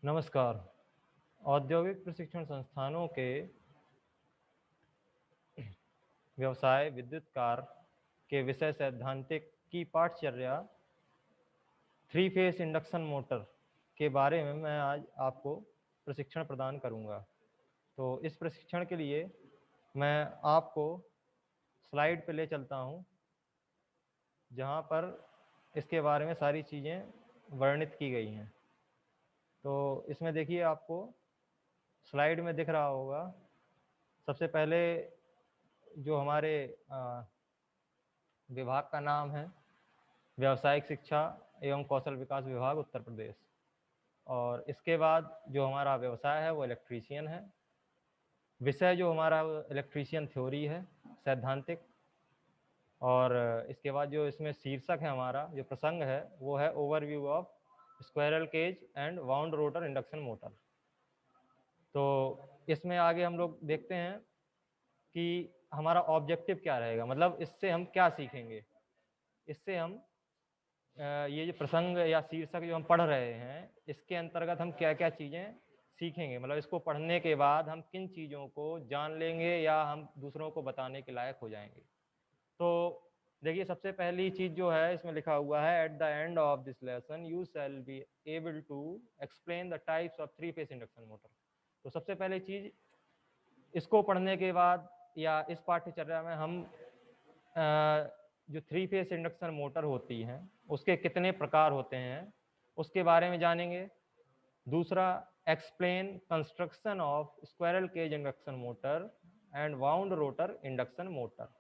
नमस्कार। औद्योगिक प्रशिक्षण संस्थानों के व्यवसाय विद्युत कार के विषय सैद्धांतिक की पाठचर्या थ्री फेस इंडक्शन मोटर के बारे में मैं आज आपको प्रशिक्षण प्रदान करूंगा। तो इस प्रशिक्षण के लिए मैं आपको स्लाइड पे ले चलता हूं, जहां पर इसके बारे में सारी चीज़ें वर्णित की गई हैं। तो इसमें देखिए, आपको स्लाइड में दिख रहा होगा। सबसे पहले जो हमारे विभाग का नाम है व्यावसायिक शिक्षा एवं कौशल विकास विभाग उत्तर प्रदेश, और इसके बाद जो हमारा व्यवसाय है वो इलेक्ट्रीशियन है। विषय जो हमारा इलेक्ट्रीशियन थ्योरी है, सैद्धांतिक। और इसके बाद जो इसमें शीर्षक है, हमारा जो प्रसंग है वो है overview of squirrel cage and wound rotor induction motor. तो इसमें आगे हम लोग देखते हैं कि हमारा ऑब्जेक्टिव क्या रहेगा, मतलब इससे हम क्या सीखेंगे। इससे हम ये जो प्रसंग या शीर्षक जो हम पढ़ रहे हैं, इसके अंतर्गत हम क्या क्या चीज़ें सीखेंगे, मतलब इसको पढ़ने के बाद हम किन चीज़ों को जान लेंगे या हम दूसरों को बताने के लायक हो जाएंगे। तो देखिए, सबसे पहली चीज़ जो है इसमें लिखा हुआ है, at the end of this lesson you shall be able to explain the types of three phase induction motor. तो सबसे पहले चीज़, इसको पढ़ने के बाद या इस पाठ्यचर्या में हम जो थ्री फेस इंडक्शन मोटर होती हैं उसके कितने प्रकार होते हैं उसके बारे में जानेंगे। दूसरा, explain construction of squirrel cage induction motor and wound rotor induction motor,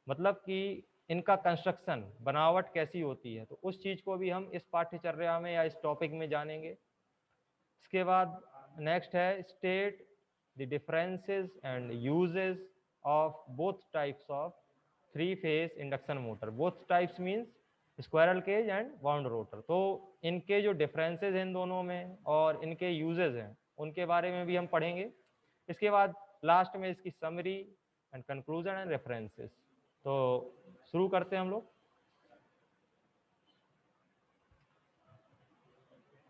मतलब कि इनका कंस्ट्रक्शन, बनावट कैसी होती है, तो उस चीज़ को भी हम इस पाठ्यचर्या में या इस टॉपिक में जानेंगे। इसके बाद नेक्स्ट है, state the differences and uses of both types of three phase induction motor. Both types means squirrel cage and wound rotor. तो इनके जो डिफरेंसेस हैं इन दोनों में और इनके यूजेस हैं उनके बारे में भी हम पढ़ेंगे। इसके बाद लास्ट में इसकी summary and conclusion and references. तो शुरू करते हैं हम लोग।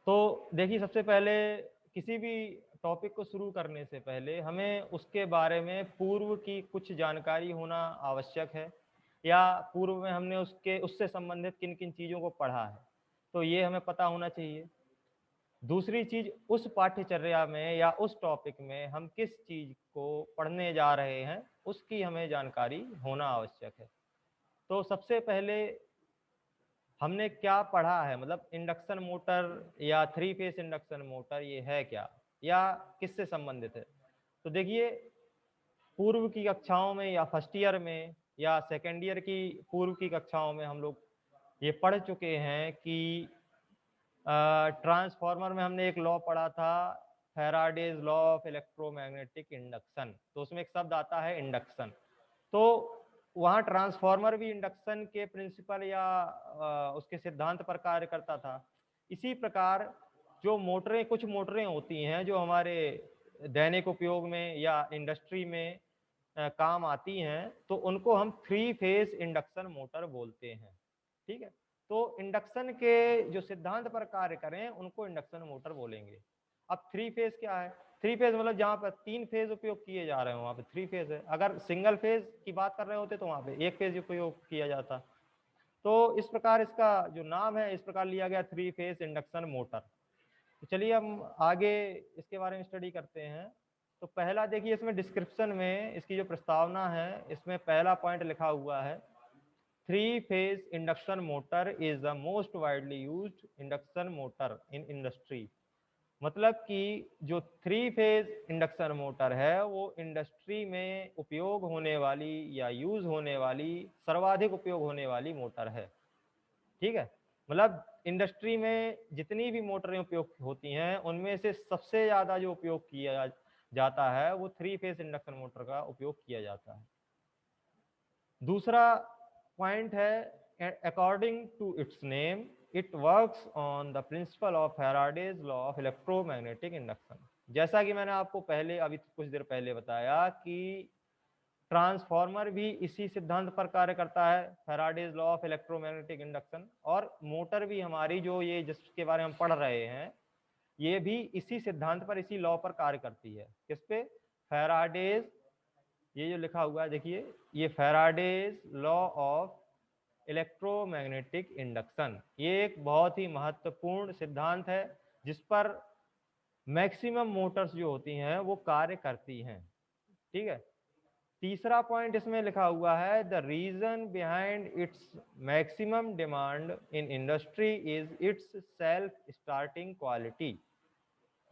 तो देखिए, सबसे पहले किसी भी टॉपिक को शुरू करने से पहले हमें उसके बारे में पूर्व की कुछ जानकारी होना आवश्यक है, या पूर्व में हमने उससे संबंधित किन किन चीज़ों को पढ़ा है, तो ये हमें पता होना चाहिए। दूसरी चीज़, उस पाठ्यचर्या में या उस टॉपिक में हम किस चीज़ को पढ़ने जा रहे हैं उसकी हमें जानकारी होना आवश्यक है। तो सबसे पहले हमने क्या पढ़ा है, मतलब इंडक्शन मोटर या थ्री फेस इंडक्शन मोटर ये है क्या या किससे संबंधित है। तो देखिए, पूर्व की कक्षाओं में या फर्स्ट ईयर में या सेकेंड ईयर की पूर्व की कक्षाओं में हम लोग ये पढ़ चुके हैं कि ट्रांसफार्मर में हमने एक लॉ पढ़ा था, Faraday's law of electromagnetic induction. तो उसमें एक शब्द आता है इंडक्शन। तो वहाँ ट्रांसफार्मर भी इंडक्शन के प्रिंसिपल या उसके सिद्धांत पर कार्य करता था। इसी प्रकार जो मोटरें, कुछ मोटरें होती हैं जो हमारे दैनिक उपयोग में या इंडस्ट्री में काम आती हैं, तो उनको हम थ्री फेस इंडक्शन मोटर बोलते हैं। ठीक है, तो इंडक्शन के जो सिद्धांत पर कार्य करें उनको इंडक्शन मोटर बोलेंगे। अब थ्री फेज क्या है? थ्री फेज मतलब जहाँ पर तीन फेज उपयोग किए जा रहे हो वहाँ पे थ्री फेज है। अगर सिंगल फेज की बात कर रहे होते तो वहाँ पे एक फेज उपयोग किया जाता। तो इस प्रकार इसका जो नाम है इस प्रकार लिया गया, थ्री फेज इंडक्शन मोटर। तो चलिए हम आगे इसके बारे में स्टडी करते हैं। तो पहला देखिए, इसमें डिस्क्रिप्शन में इसकी जो प्रस्तावना है इसमें पहला पॉइंट लिखा हुआ है, three phase induction motor is the most widely used induction motor in industry. मतलब कि जो थ्री फेज इंडक्शन मोटर है वो इंडस्ट्री में उपयोग होने वाली या यूज होने वाली, सर्वाधिक उपयोग होने वाली मोटर है। ठीक है, मतलब इंडस्ट्री में जितनी भी मोटरें उपयोग होती हैं उनमें से सबसे ज्यादा जो उपयोग किया जाता है वो थ्री फेज इंडक्शन मोटर का उपयोग किया जाता है। दूसरा पॉइंट है, according to its name it works on the principle of Faraday's law of electromagnetic induction. जैसा कि मैंने आपको पहले अभी कुछ देर पहले बताया कि ट्रांसफार्मर भी इसी सिद्धांत पर कार्य करता है, Faraday's law of electromagnetic induction, और मोटर भी हमारी जो ये जिसके बारे में हम पढ़ रहे हैं ये भी इसी सिद्धांत पर, इसी लॉ पर कार्य करती है। किस पे? फैराडेज, ये जो लिखा हुआ है देखिए, ये Faraday's law of electromagnetic induction, ये एक बहुत ही महत्वपूर्ण सिद्धांत है जिस पर मैक्सिमम मोटर्स जो होती हैं वो कार्य करती हैं। ठीक है। तीसरा पॉइंट इसमें लिखा हुआ है, the reason behind its maximum demand in industry is its self starting quality,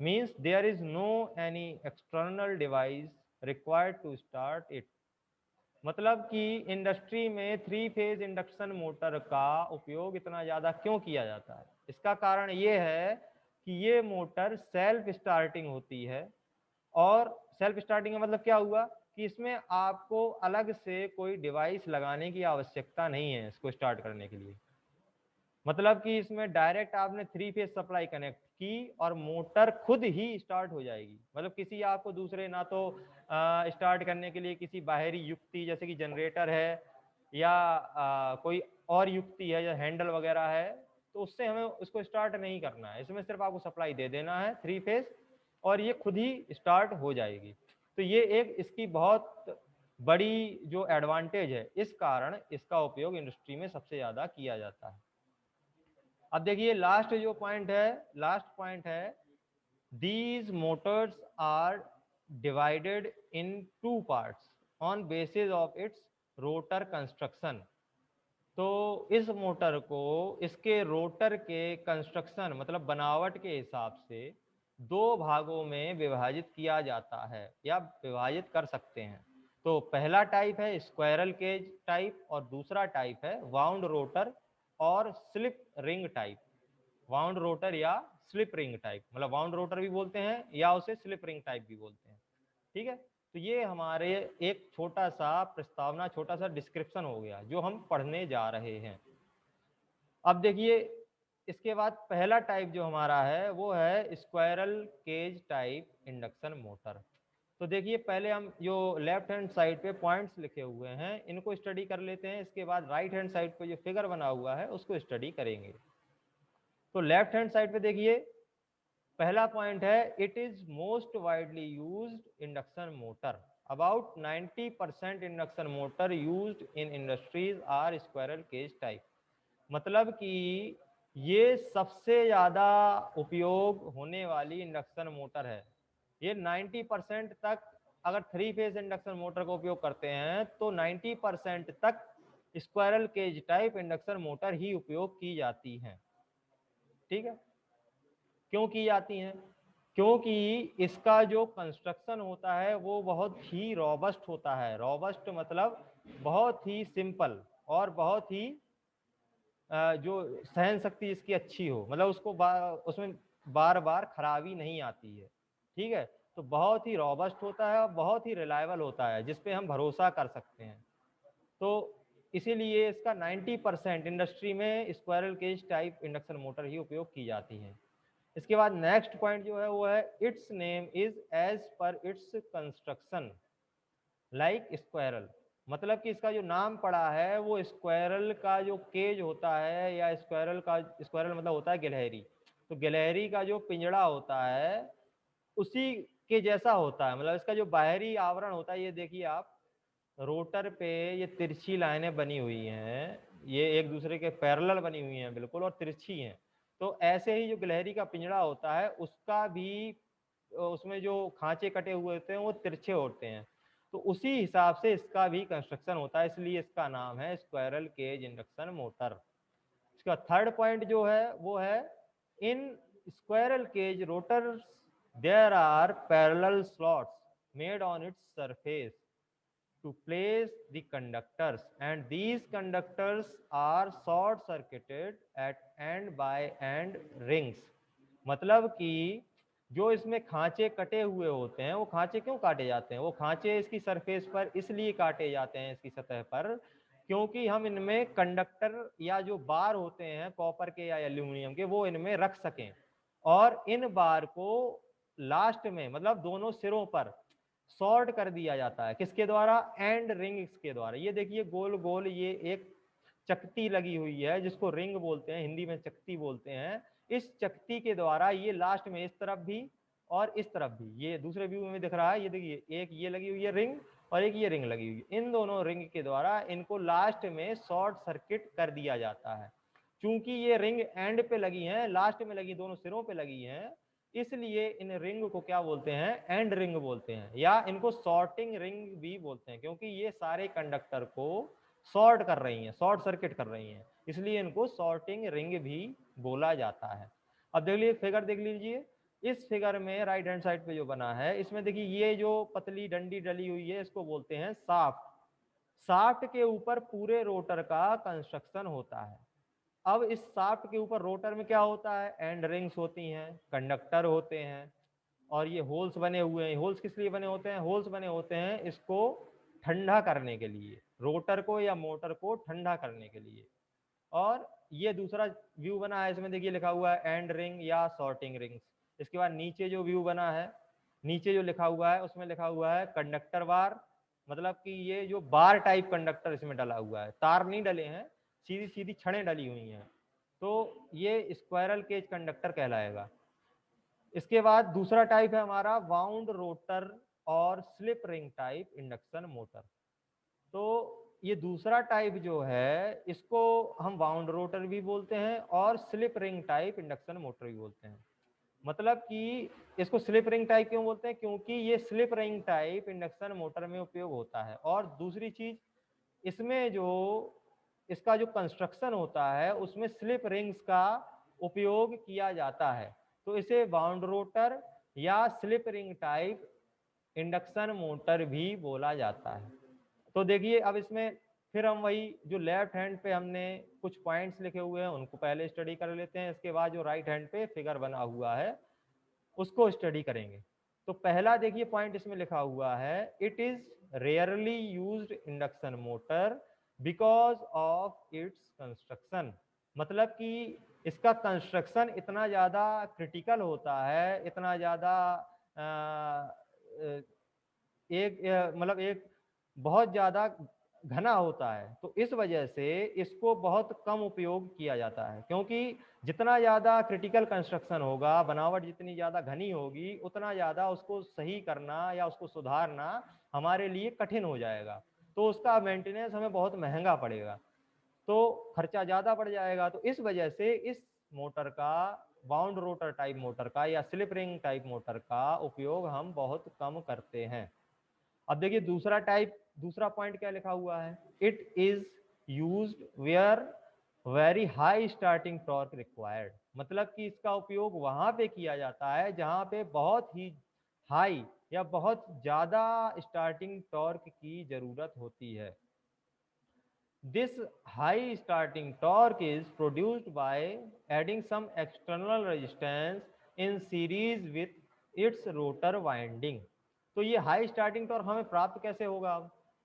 means there is no any external device required to start it. मतलब कि इंडस्ट्री में 3 फेज इंडक्शन मोटर का उपयोग इतना ज़्यादा क्यों किया जाता है? इसका कारण ये है कि ये मोटर सेल्फ स्टार्टिंग होती है। और सेल्फ स्टार्टिंग का मतलब क्या हुआ कि इसमें आपको अलग से कोई डिवाइस लगाने की आवश्यकता नहीं है इसको स्टार्ट करने के लिए। मतलब कि इसमें डायरेक्ट आपने 3 फेज सप्लाई कनेक्ट की और मोटर खुद ही स्टार्ट हो जाएगी। मतलब किसी आपको दूसरे ना तो स्टार्ट करने के लिए किसी बाहरी युक्ति जैसे कि जनरेटर है या कोई और युक्ति है या हैंडल वगैरह है, तो उससे हमें उसको स्टार्ट नहीं करना है। इसमें सिर्फ आपको सप्लाई दे देना है 3 फेज और ये खुद ही स्टार्ट हो जाएगी। तो ये एक इसकी बहुत बड़ी जो एडवांटेज है, इस कारण इसका उपयोग इंडस्ट्री में सबसे ज़्यादा किया जाता है। अब देखिए लास्ट जो पॉइंट है, लास्ट पॉइंट है, these motors are divided in 2 parts on basis of its rotor construction. तो इस मोटर को इसके रोटर के कंस्ट्रक्शन मतलब बनावट के हिसाब से 2 भागों में विभाजित किया जाता है या विभाजित कर सकते हैं। तो पहला टाइप है स्क्वायरल केज टाइप और दूसरा टाइप है वाउंड रोटर और slip ring type. Wound rotor या स्लिप रिंग टाइप, मतलब वाउंड रोटर भी बोलते हैं या उसे स्लिप रिंग टाइप भी बोलते हैं। ठीक है। तो ये हमारे एक छोटा सा प्रस्तावना, छोटा सा डिस्क्रिप्शन हो गया जो हम पढ़ने जा रहे हैं। अब देखिए इसके बाद पहला टाइप जो हमारा है वो है squirrel cage type induction motor. तो देखिए पहले हम जो लेफ्ट हैंड साइड पे पॉइंट्स लिखे हुए हैं इनको स्टडी कर लेते हैं, इसके बाद राइट हैंड साइड पे जो फिगर बना हुआ है उसको स्टडी करेंगे। तो लेफ्ट हैंड साइड पे देखिए पहला पॉइंट है, it is most widely used induction motor. About 90% induction motor used in industries are squirrel cage type. मतलब कि ये सबसे ज़्यादा उपयोग होने वाली इंडक्शन मोटर है। ये 90% तक, अगर 3 फेज इंडक्शन मोटर का उपयोग करते हैं तो 90% तक squirrel cage type induction motor ही उपयोग की जाती हैं। ठीक है। क्यों की जाती हैं? क्योंकि इसका जो कंस्ट्रक्शन होता है वो बहुत ही रॉबस्ट होता है। रॉबस्ट मतलब बहुत ही सिंपल और बहुत ही जो सहन शक्ति इसकी अच्छी हो, मतलब उसको उसमें बार बार खराबी नहीं आती है। ठीक है। तो बहुत ही रॉबस्ट होता है और बहुत ही रिलायबल होता है जिसपे हम भरोसा कर सकते हैं। तो इसीलिए इसका 90% इंडस्ट्री में squirrel cage type induction motor ही उपयोग की जाती है। इसके बाद नेक्स्ट पॉइंट जो है वो है, its name is as per its construction like squirrel. मतलब कि इसका जो नाम पड़ा है वो स्क्वायरल का जो केज होता है या स्क्वायरल का, स्क्वायरल मतलब होता है गिलहरी, तो गिलहरी का जो पिंजड़ा होता है उसी के जैसा होता है। मतलब इसका जो बाहरी आवरण होता है, ये देखिए आप रोटर पे ये तिरछी लाइनें बनी हुई हैं, ये एक दूसरे के पैरेलल बनी हुई हैं बिल्कुल और तिरछी हैं। तो ऐसे ही जो गिलहरी का पिंजड़ा होता है उसका भी उसमें जो खांचे कटे हुए होते हैं वो तिरछे होते हैं। तो उसी हिसाब से इसका भी कंस्ट्रक्शन होता है, इसलिए इसका नाम है स्क्वायरल केज इंडक्शन मोटर। इसका थर्ड पॉइंट जो है वो है, in squirrel cage rotors there are parallel slots made on its surface to place the conductors and these conductors are short circuited at end by end rings। मतलब कि जो इसमें खांचे कटे हुए होते हैं, वो खांचे क्यों काटे जाते हैं? वो खांचे इसकी सरफेस पर इसलिए काटे जाते हैं, इसकी सतह पर, क्योंकि हम इनमें कंडक्टर या जो बार होते हैं कॉपर के या एल्यूमिनियम के वो इनमें रख सकें। और इन बार को लास्ट में मतलब दोनों सिरों पर शॉर्ट कर दिया जाता है। किसके द्वारा? एंड रिंग्स के द्वारा। ये देखिए गोल गोल ये एक चकती लगी हुई है जिसको रिंग बोलते हैं, हिंदी में चकती बोलते हैं। इस चकती के द्वारा ये लास्ट में इस तरफ भी और इस तरफ भी, ये दूसरे व्यू में दिख रहा है, ये देखिए एक ये लगी हुई है रिंग और एक ये रिंग लगी हुई है, इन दोनों रिंग के द्वारा इनको लास्ट में शॉर्ट सर्किट कर दिया जाता है। चूंकि ये रिंग एंड पे लगी हैं, लास्ट में लगी, दोनों सिरों पे लगी हैं, इसलिए इन रिंग को क्या बोलते हैं, एंड रिंग बोलते हैं, या इनको शॉर्टिंग रिंग भी बोलते हैं, क्योंकि ये सारे कंडक्टर को शॉर्ट कर रही हैं, शॉर्ट सर्किट कर रही हैं, इसलिए इनको शॉर्टिंग रिंग भी बोला जाता है। अब देख लीजिए फिगर देख लीजिए, इस फिगर में राइट हैंड साइड पे जो बना है, इसमें देखिए ये जो पतली डंडी डली हुई है इसको बोलते हैं शाफ्ट। शाफ्ट के ऊपर पूरे रोटर का कंस्ट्रक्शन होता है। अब इस शाफ्ट के ऊपर रोटर में क्या होता है, एंड रिंग्स होती हैं, कंडक्टर होते हैं, और ये होल्स बने हुए हैं। होल्स किस लिए बने होते हैं, होल्स बने होते हैं इसको ठंडा करने के लिए, रोटर को या मोटर को ठंडा करने के लिए। और ये दूसरा व्यू बना है, इसमें देखिए लिखा हुआ है एंड रिंग या शॉर्टिंग रिंग्स। इसके बाद नीचे जो व्यू बना है, नीचे जो लिखा हुआ है उसमें लिखा हुआ है कंडक्टर बार, मतलब कि ये जो बार टाइप कंडक्टर इसमें डला हुआ है, तार नहीं डले हैं, सीधी सीधी छड़ें डली हुई हैं, तो ये स्क्वायरल केज कंडक्टर कहलाएगा। इसके बाद दूसरा टाइप है हमारा वाउंड रोटर और slip ring type induction motor. तो ये दूसरा टाइप जो है इसको हम वाउंड रोटर भी बोलते हैं और slip ring type induction motor भी बोलते हैं। मतलब कि इसको स्लिप रिंग टाइप क्यों बोलते हैं, क्योंकि ये slip ring type induction motor में उपयोग होता है। और दूसरी चीज, इसमें जो इसका जो कंस्ट्रक्शन होता है उसमें स्लिप रिंग्स का उपयोग किया जाता है, तो इसे बाउंड रोटर या slip ring type induction motor भी बोला जाता है। तो देखिए अब इसमें फिर हम वही जो लेफ्ट हैंड पे हमने कुछ पॉइंट्स लिखे हुए हैं उनको पहले स्टडी कर लेते हैं, इसके बाद जो राइट हैंड पे फिगर बना हुआ है उसको स्टडी करेंगे। तो पहला देखिए पॉइंट इसमें लिखा हुआ है, it is rarely used induction motor because of its construction. मतलब कि इसका कंस्ट्रक्शन इतना ज़्यादा क्रिटिकल होता है, इतना ज़्यादा मतलब एक बहुत ज़्यादा घना होता है, तो इस वजह से इसको बहुत कम उपयोग किया जाता है, क्योंकि जितना ज़्यादा क्रिटिकल कंस्ट्रक्शन होगा, बनावट जितनी ज़्यादा घनी होगी, उतना ज़्यादा उसको सही करना या उसको सुधारना हमारे लिए कठिन हो जाएगा, तो उसका मेंटेनेंस हमें बहुत महंगा पड़ेगा, तो खर्चा ज़्यादा बढ़ जाएगा। तो इस वजह से इस मोटर का, बाउंड रोटर टाइप मोटर का या स्लिप रिंग टाइप मोटर का उपयोग हम बहुत कम करते हैं। अब देखिए दूसरा टाइप, दूसरा पॉइंट क्या लिखा हुआ है, it is used where very high starting torque required. मतलब कि इसका उपयोग वहां पे किया जाता है जहां पे बहुत ही हाई या बहुत ज्यादा स्टार्टिंग टॉर्क की जरूरत होती है। This high starting torque is produced by adding some external resistance in series with its rotor winding। तो ये हाई स्टार्टिंग टॉर्क हमें प्राप्त कैसे होगा?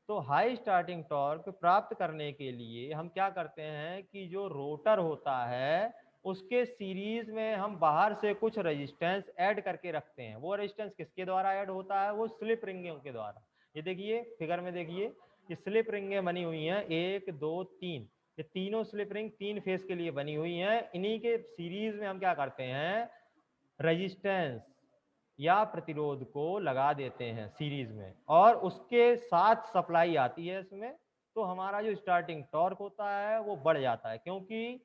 तो हाई स्टार्टिंग टॉर्क प्राप्त करने के लिए हम क्या करते हैं कि जो रोटर होता है उसके सीरीज में हम बाहर से कुछ रेजिस्टेंस ऐड करके रखते हैं। वो रेजिस्टेंस किसके द्वारा ऐड होता है? वो स्लिप रिंगों के द्वारा। ये देखिए फिगर में देखिए, ये स्लिप रिंगें बनी हुई हैं, 1 2 3, ये तीनों स्लिप रिंग 3 फेज के लिए बनी हुई हैं। इन्हीं के सीरीज में हम क्या करते हैं, रेजिस्टेंस या प्रतिरोध को लगा देते हैं सीरीज में, और उसके साथ सप्लाई आती है इसमें, तो हमारा जो स्टार्टिंग टॉर्क होता है वो बढ़ जाता है, क्योंकि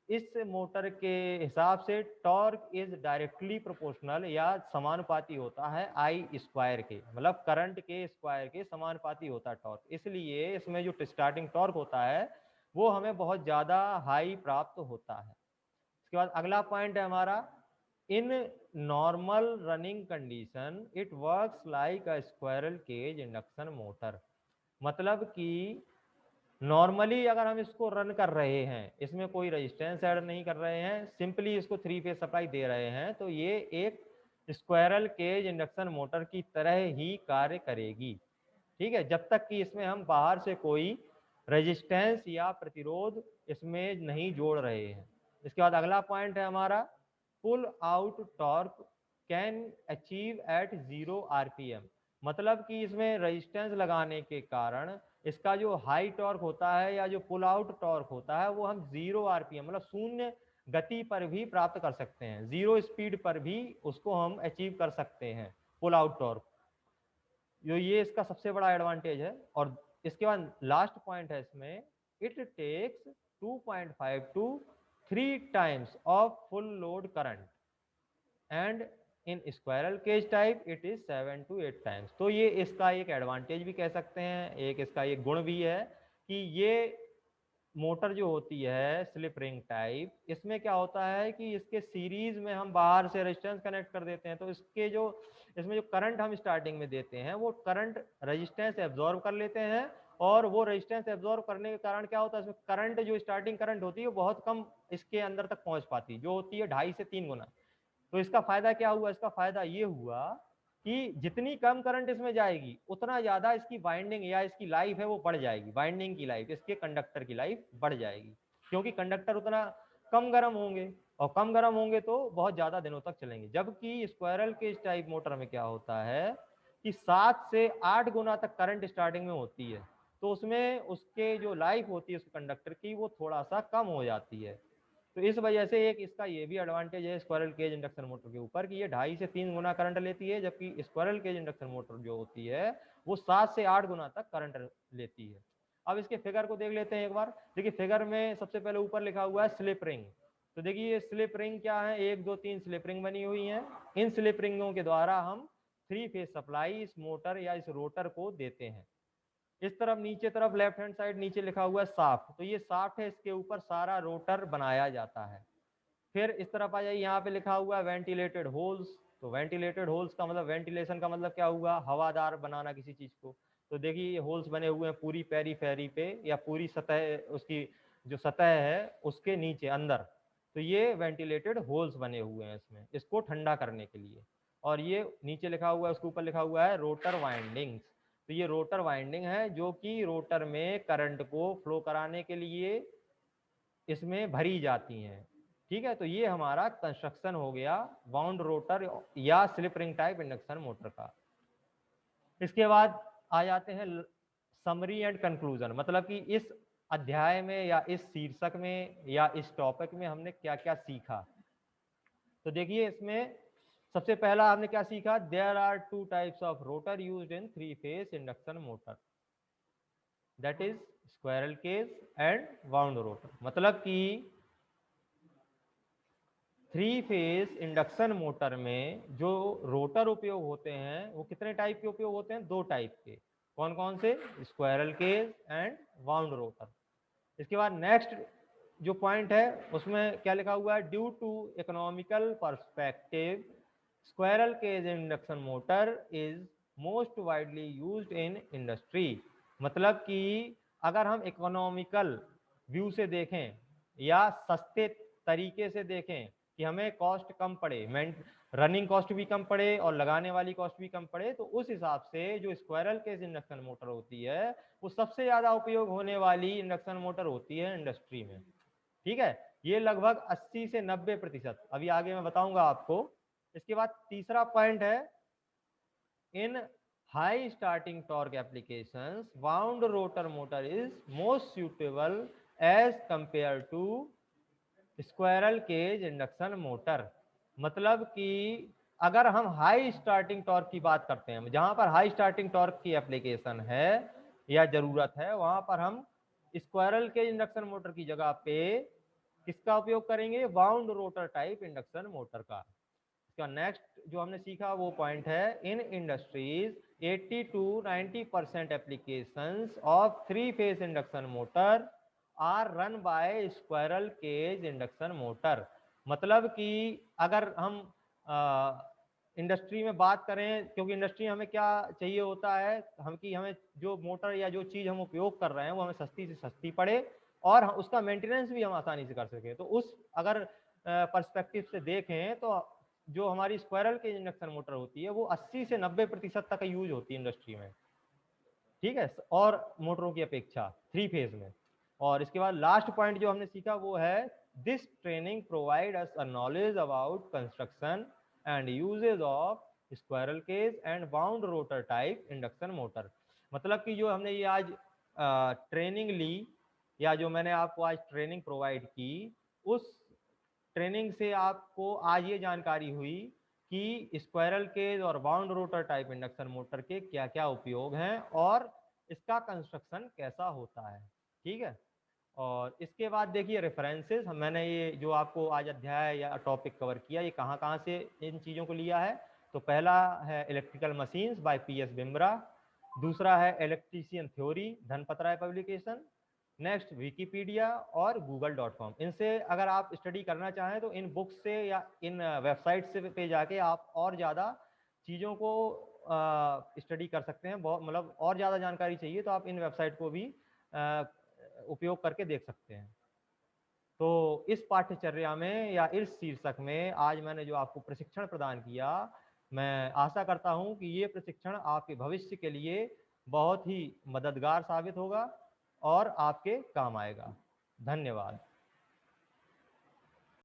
इस मोटर के हिसाब से टॉर्क इज डायरेक्टली प्रोपोर्शनल या समानुपाती होता है आई स्क्वायर के, मतलब करंट के स्क्वायर के समानुपाती होता है टॉर्क, इसलिए इसमें जो स्टार्टिंग टॉर्क होता है वो हमें बहुत ज़्यादा हाई प्राप्त होता है। इसके बाद अगला पॉइंट है हमारा, in normal running condition it works like a squirrel cage induction motor. मतलब कि नॉर्मली अगर हम इसको रन कर रहे हैं, इसमें कोई रेजिस्टेंस ऐड नहीं कर रहे हैं, सिंपली इसको 3 फेज सप्लाई दे रहे हैं, तो ये एक स्क्वायरल केज इंडक्शन मोटर की तरह ही कार्य करेगी। ठीक है, जब तक कि इसमें हम बाहर से कोई रेजिस्टेंस या प्रतिरोध इसमें नहीं जोड़ रहे हैं। इसके बाद अगला पॉइंट है हमारा, pull out torque can achieve at 0 RPM. मतलब कि इसमें रेजिस्टेंस लगाने के कारण इसका जो हाई टॉर्क होता है या जो पुल आउट टॉर्क होता है वो हम 0 आरपीएम, मतलब शून्य गति पर भी प्राप्त कर सकते हैं, 0 स्पीड पर भी उसको हम अचीव कर सकते हैं पुल आउट टॉर्क। ये इसका सबसे बड़ा एडवांटेज है। और इसके बाद लास्ट पॉइंट है इसमें, it takes 2.5 to 3 times of full load current and in squirrel cage type it is 7 to 8 times। तो ये इसका एक एडवांटेज भी कह सकते हैं, एक इसका एक गुण भी है कि ये मोटर जो होती है स्लिप रिंग टाइप, इसमें क्या होता है कि इसके सीरीज में हम बाहर से रेजिस्टेंस कनेक्ट कर देते हैं, तो इसमें जो करंट हम स्टार्टिंग में देते हैं वो करंट रेजिस्टेंस एब्जॉर्ब कर लेते हैं, और वो रेजिस्टेंस एब्जॉर्ब करने के कारण क्या होता है, इसमें करंट जो स्टार्टिंग करंट होती है वो बहुत कम इसके अंदर तक पहुंच पाती है, जो होती है 2.5 से 3 गुना। तो इसका फायदा क्या हुआ, इसका फायदा ये हुआ कि जितनी कम करंट इसमें जाएगी उतना ज्यादा इसकी वाइंडिंग या इसकी लाइफ है वो बढ़ जाएगी, वाइंडिंग की लाइफ, इसके कंडक्टर की लाइफ बढ़ जाएगी, क्योंकि कंडक्टर उतना कम गर्म होंगे, और कम गर्म होंगे तो बहुत ज्यादा दिनों तक चलेंगे। जबकि स्क्वायरल केज टाइप मोटर में क्या होता है कि 7 से 8 गुना तक करंट स्टार्टिंग में होती है, तो उसमें उसके जो लाइफ होती है उस कंडक्टर की वो थोड़ा सा कम हो जाती है। तो इस वजह से एक इसका ये भी एडवांटेज है स्क्वायरल केज इंडक्शन मोटर के ऊपर कि ये 2.5 से 3 गुना करंट लेती है, जबकि स्क्वायरल केज इंडक्शन मोटर जो होती है वो 7 से 8 गुना तक करंट लेती है। अब इसके फिगर को देख लेते हैं एक बार। देखिए फिगर में सबसे पहले ऊपर लिखा हुआ है स्लिप रिंग। तो देखिए ये स्लिप रिंग क्या है, 1 2 3 स्लिप रिंग बनी हुई है। इन स्लिप रिंगों के द्वारा हम 3 फेज सप्लाई इस मोटर या इस रोटर को देते हैं। इस तरफ नीचे तरफ लेफ्ट हैंड साइड नीचे लिखा हुआ है साफ्ट, तो ये साफ्ट है, इसके ऊपर सारा रोटर बनाया जाता है। फिर इस तरफ आ जाइए, यहाँ पे लिखा हुआ है वेंटिलेटेड होल्स। तो वेंटिलेटेड होल्स का मतलब, वेंटिलेशन का मतलब क्या हुआ, हवादार बनाना किसी चीज को। तो देखिए ये होल्स बने हुए हैं पूरी पेरीफेरी पे या पूरी सतह, उसकी जो सतह है उसके नीचे अंदर। तो ये वेंटिलेटेड होल्स बने हुए हैं इसमें, इसको ठंडा करने के लिए। और ये नीचे लिखा हुआ है, उसके ऊपर लिखा हुआ है रोटर वाइंडिंग्स। तो ये रोटर वाइंडिंग है जो कि रोटर में करंट को फ्लो कराने के लिए इसमें भरी जाती हैं। ठीक है, तो ये हमारा कंस्ट्रक्शन हो गया वाउंड रोटर या slip ring type induction motor का। इसके बाद आ जाते हैं समरी एंड कंक्लूजन, मतलब कि इस अध्याय में या इस शीर्षक में या इस टॉपिक में हमने क्या क्या सीखा। तो देखिए इसमें सबसे पहला हमने क्या सीखा, there are 2 types of rotor used in 3 phase induction motor, that is squirrel cage and wound rotor. मतलब कि 3 फेज इंडक्शन मोटर में जो रोटर उपयोग होते हैं वो कितने टाइप के उपयोग होते हैं, 2 टाइप के। कौन कौन से, squirrel cage and wound rotor. इसके बाद नेक्स्ट जो पॉइंट है उसमें क्या लिखा हुआ है, due to economical perspective squirrel cage induction motor is most widely used in industry. मतलब कि अगर हम इकोनॉमिकल व्यू से देखें या सस्ते तरीके से देखें कि हमें कॉस्ट कम पड़े, रनिंग कॉस्ट भी कम पड़े और लगाने वाली कॉस्ट भी कम पड़े, तो उस हिसाब से जो स्क्वायरल केज इंडक्शन मोटर होती है वो सबसे ज्यादा उपयोग होने वाली इंडक्शन मोटर होती है इंडस्ट्री में। ठीक है, ये लगभग 80 से 90%, अभी आगे मैं बताऊंगा आपको। इसके बाद तीसरा पॉइंट है, in high starting torque applications wound rotor motor is most suitable as compare to squirrel cage induction motor. मतलब कि अगर हम हाई स्टार्टिंग टॉर्क की बात करते हैं, जहां पर हाई स्टार्टिंग टॉर्क की एप्लीकेशन है या जरूरत है, वहां पर हम स्क्वायरल केज इंडक्शन मोटर की जगह पे किसका उपयोग करेंगे, wound rotor type induction motor का। इसका नेक्स्ट जो हमने सीखा वो पॉइंट है, in industries 80 to 90% applications of 3 phase induction motor are run by squirrel cage induction motor. मतलब कि अगर हम इंडस्ट्री में बात करें, क्योंकि इंडस्ट्री हमें क्या चाहिए होता है, हमें जो मोटर या जो चीज़ हम उपयोग कर रहे हैं वो हमें सस्ती से सस्ती पड़े और उसका मेंटेनेंस भी हम आसानी से कर सकें। तो उस अगर पर्सपेक्टिव से देखें तो जो हमारी स्क्वायरल केज इंडक्शन मोटर होती है वो 80 से 90% तक यूज होती है इंडस्ट्री में। ठीक है, और मोटरों की अपेक्षा 3 फेज में। और इसके बाद लास्ट पॉइंट जो हमने सीखा वो है, this training provide us a knowledge about construction and usage of squirrel cage and wound rotor type induction motor. मतलब कि जो हमने ये आज ट्रेनिंग ली या जो मैंने आपको आज ट्रेनिंग प्रोवाइड की, उस ट्रेनिंग से आपको आज ये जानकारी हुई कि स्क्वायरल केज और bound rotor type induction motor के क्या क्या उपयोग हैं और इसका कंस्ट्रक्शन कैसा होता है। ठीक है, और इसके बाद देखिए रेफरेंसेस, मैंने ये जो आपको आज अध्याय या टॉपिक कवर किया ये कहाँ कहाँ से इन चीज़ों को लिया है। तो पहला है electrical machines bye PS Bimra, दूसरा है इलेक्ट्रीशियन थ्योरी धनपत राय पब्लिकेशन, नेक्स्ट विकीपीडिया और google.com। इनसे अगर आप स्टडी करना चाहें तो इन बुक्स से या इन वेबसाइट से पे जाके आप और ज़्यादा चीज़ों को स्टडी कर सकते हैं। बहुत मतलब और ज़्यादा जानकारी चाहिए तो आप इन वेबसाइट को भी उपयोग करके देख सकते हैं। तो इस पाठ्यचर्या में या इस शीर्षक में आज मैंने जो आपको प्रशिक्षण प्रदान किया, मैं आशा करता हूं कि ये प्रशिक्षण आपके भविष्य के लिए बहुत ही मददगार साबित होगा और आपके काम आएगा। धन्यवाद।